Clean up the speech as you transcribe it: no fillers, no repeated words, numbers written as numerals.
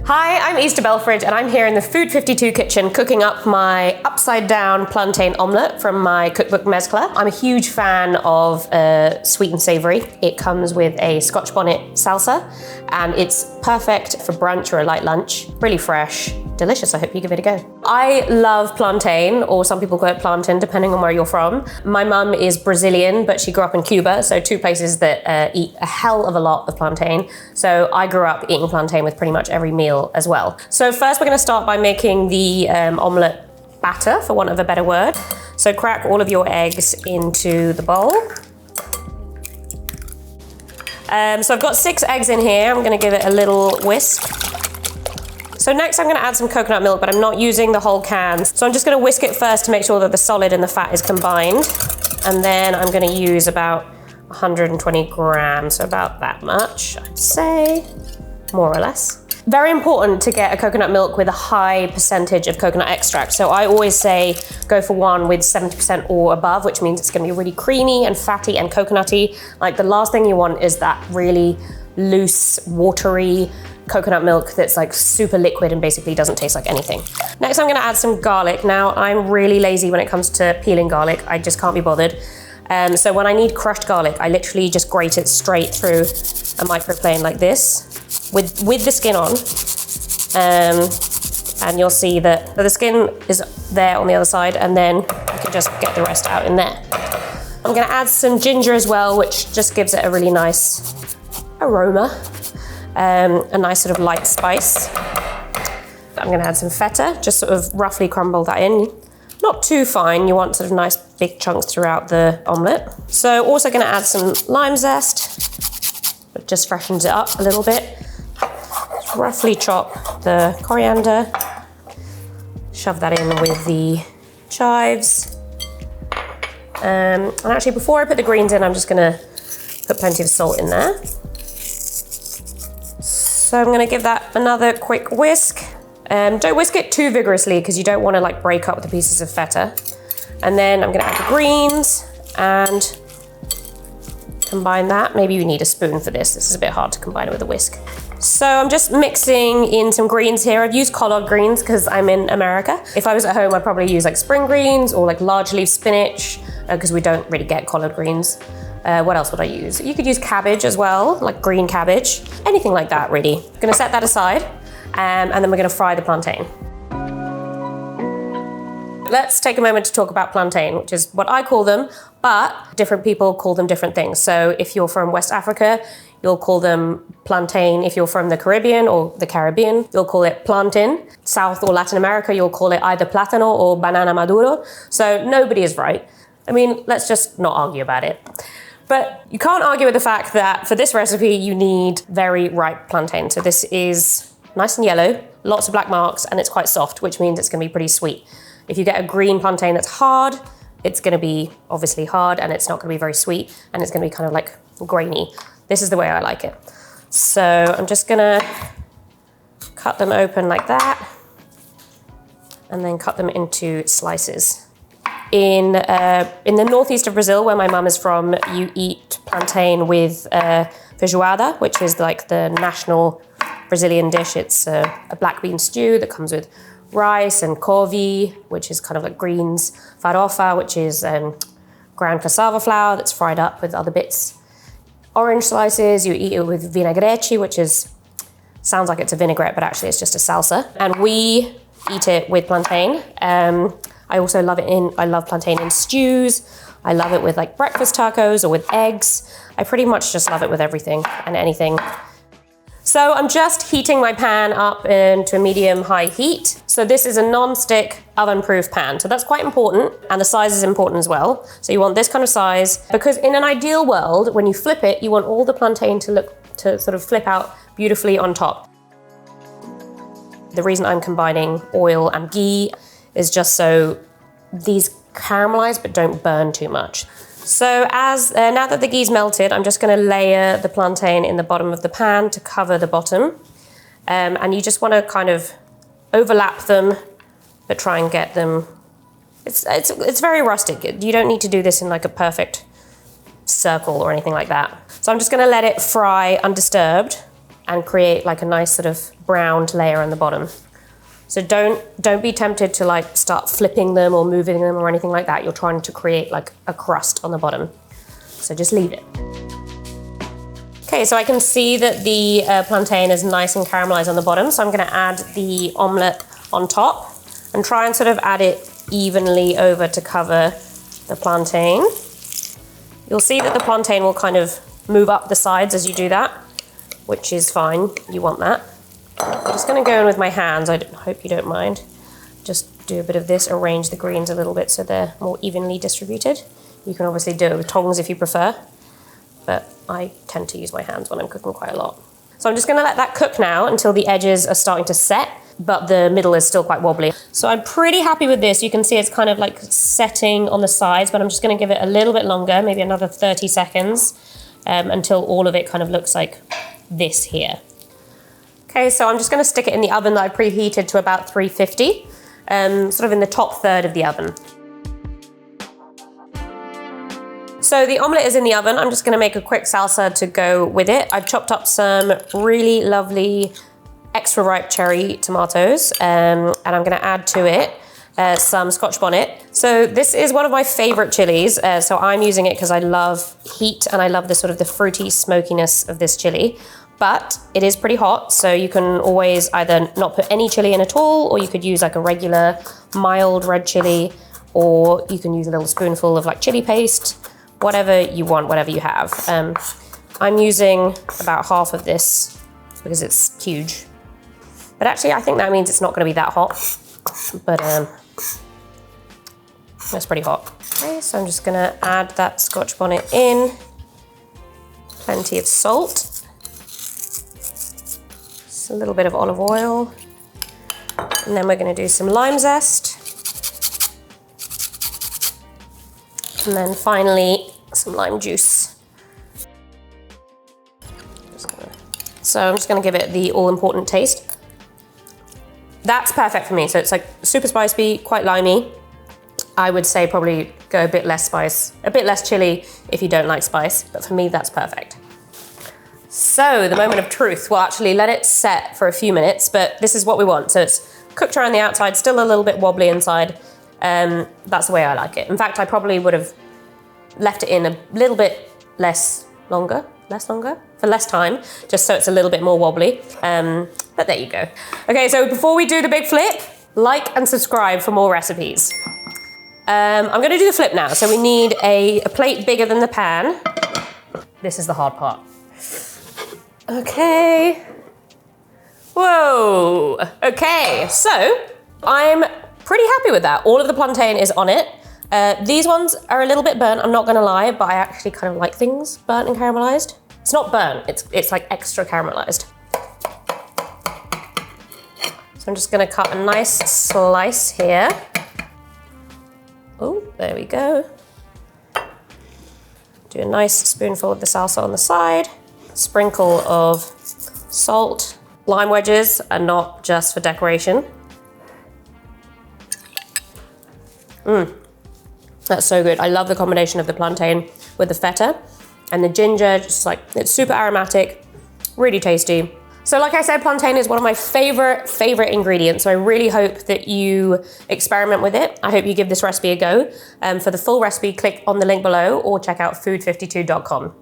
Hi, I'm Ixta Belfrage and I'm here in the Food52 kitchen cooking up my Upside Down Plantain Omelet from my cookbook Mezcla. I'm a huge fan of sweet and savoury. It comes with a Scotch bonnet salsa and it's perfect for brunch or a light lunch. Really fresh, delicious. I hope you give it a go. I love plantain, or some people call it plantain, depending on where you're from. My mum is Brazilian, but she grew up in Cuba, so two places that eat a hell of a lot of plantain. So I grew up eating plantain with pretty much every meal as well. So first we're going to start by making the omelette batter, for want of a better word. So crack all of your eggs into the bowl. So I've got 6 eggs in here. I'm going to give it a little whisk. So next I'm going to add some coconut milk, but I'm not using the whole can. So I'm just going to whisk it first to make sure that the solid and the fat is combined. And then I'm going to use about 120 grams, so about that much, I'd say, more or less. Very important to get a coconut milk with a high percentage of coconut extract. So I always say go for one with 70% or above, which means it's going to be really creamy and fatty and coconutty. Like the last thing you want is that really loose, watery coconut milk that's like super liquid and basically doesn't taste like anything. Next, I'm going to add some garlic. Now, I'm really lazy when it comes to peeling garlic. I just can't be bothered. So when I need crushed garlic, I literally just grate it straight through a microplane like this with the skin on. And you'll see that the skin is there on the other side, and then you can just get the rest out in there. I'm going to add some ginger as well, which just gives it a really nice aroma. A nice sort of light spice. I'm going to add some feta, just sort of roughly crumble that in. Not too fine, you want sort of nice big chunks throughout the omelette. So also going to add some lime zest, it just freshens it up a little bit. Just roughly chop the coriander, shove that in with the chives. And actually before I put the greens in, I'm just going to put plenty of salt in there. So I'm going to give that another quick whisk. Don't whisk it too vigorously because you don't want to like break up the pieces of feta. And then I'm going to add the greens and combine that. Maybe you need a spoon for this. This is a bit hard to combine it with a whisk. So I'm just mixing in some greens here. I've used collard greens because I'm in America. If I was at home, I'd probably use like spring greens or like large leaf spinach because we don't really get collard greens. What else would I use? You could use cabbage as well, like green cabbage, anything like that really. I'm gonna set that aside and then we're gonna fry the plantain. Let's take a moment to talk about plantain, which is what I call them, but different people call them different things. So if you're from West Africa, you'll call them plantain. If you're from the Caribbean or the Caribbean, you'll call it plantain. South or Latin America, you'll call it either plátano or banana maduro. So nobody is right. I mean, let's just not argue about it. But you can't argue with the fact that for this recipe, you need very ripe plantain. So this is nice and yellow, lots of black marks, and it's quite soft, which means it's gonna be pretty sweet. If you get a green plantain that's hard, it's gonna be obviously hard and it's not gonna be very sweet, and it's gonna be kind of like grainy. This is the way I like it. So I'm just gonna cut them open like that, and then cut them into slices. In the northeast of Brazil, where my mum is from, you eat plantain with feijoada, which is like the national Brazilian dish. It's a black bean stew that comes with rice and couve, which is kind of like greens, farofa, which is ground cassava flour that's fried up with other bits. Orange slices, you eat it with vinagrete, which sounds like it's a vinaigrette, but actually it's just a salsa. And we eat it with plantain. I also love I love plantain in stews. I love it with like breakfast tacos or with eggs. I pretty much just love it with everything and anything. So I'm just heating my pan up into a medium-high heat. So this is a non-stick oven-proof pan. So that's quite important, and the size is important as well. So you want this kind of size, because in an ideal world, when you flip it, you want all the plantain to sort of flip out beautifully on top. The reason I'm combining oil and ghee is just so these caramelize but don't burn too much. So now that the ghee's melted, I'm just going to layer the plantain in the bottom of the pan to cover the bottom. And you just want to kind of overlap them, but try and get them. It's very rustic. You don't need to do this in like a perfect circle or anything like that. So I'm just going to let it fry undisturbed and create like a nice sort of browned layer on the bottom. So don't be tempted to like start flipping them or moving them or anything like that. You're trying to create like a crust on the bottom. So just leave it. Okay, so I can see that the plantain is nice and caramelized on the bottom. So I'm gonna add the omelette on top and try and sort of add it evenly over to cover the plantain. You'll see that the plantain will kind of move up the sides as you do that, which is fine, you want that. I'm just gonna go in with my hands, I hope you don't mind. Just do a bit of this, arrange the greens a little bit so they're more evenly distributed. You can obviously do it with tongs if you prefer, but I tend to use my hands when I'm cooking quite a lot. So I'm just gonna let that cook now until the edges are starting to set, but the middle is still quite wobbly. So I'm pretty happy with this. You can see it's kind of like setting on the sides, but I'm just gonna give it a little bit longer, maybe another 30 seconds, until all of it kind of looks like this here. Okay, so I'm just gonna stick it in the oven that I preheated to about 350, sort of in the top third of the oven. So the omelette is in the oven. I'm just gonna make a quick salsa to go with it. I've chopped up some really lovely extra ripe cherry tomatoes, and I'm gonna add to it some Scotch bonnet. So this is one of my favorite chilies, so I'm using it because I love heat and I love the sort of the fruity smokiness of this chili. But it is pretty hot, so you can always either not put any chili in at all, or you could use like a regular mild red chili, or you can use a little spoonful of like chili paste, whatever you want, whatever you have. I'm using about half of this because it's huge. But actually, I think that means it's not gonna be that hot, but that's pretty hot. Okay, so I'm just gonna add that Scotch bonnet in, plenty of salt, a little bit of olive oil, and then we're going to do some lime zest, and then finally some lime juice. So I'm just going to give it the all-important taste. That's perfect for me. So it's like super spicy, quite limey. I would say probably go a bit less spice, a bit less chili if you don't like spice, but for me that's perfect. So the moment of truth, we'll actually let it set for a few minutes, but this is what we want. So it's cooked around the outside, still a little bit wobbly inside. That's the way I like it. In fact, I probably would have left it in a little bit longer, for less time, just so it's a little bit more wobbly. But there you go. Okay, so before we do the big flip, like and subscribe for more recipes. I'm gonna do the flip now. So we need a plate bigger than the pan. This is the hard part. Okay. Whoa. Okay, so I'm pretty happy with that. All of the plantain is on it. These ones are a little bit burnt, I'm not gonna lie, but I actually kind of like things burnt and caramelized. It's not burnt, it's like extra caramelized. So I'm just gonna cut a nice slice here. Oh, there we go. Do a nice spoonful of the salsa on the side. Sprinkle of salt. Lime wedges are not just for decoration. That's so good. I love the combination of the plantain with the feta and the ginger, just like, it's super aromatic, really tasty. So like I said, plantain is one of my favorite ingredients. So I really hope that you experiment with it. I hope you give this recipe a go. For the full recipe, click on the link below or check out food52.com.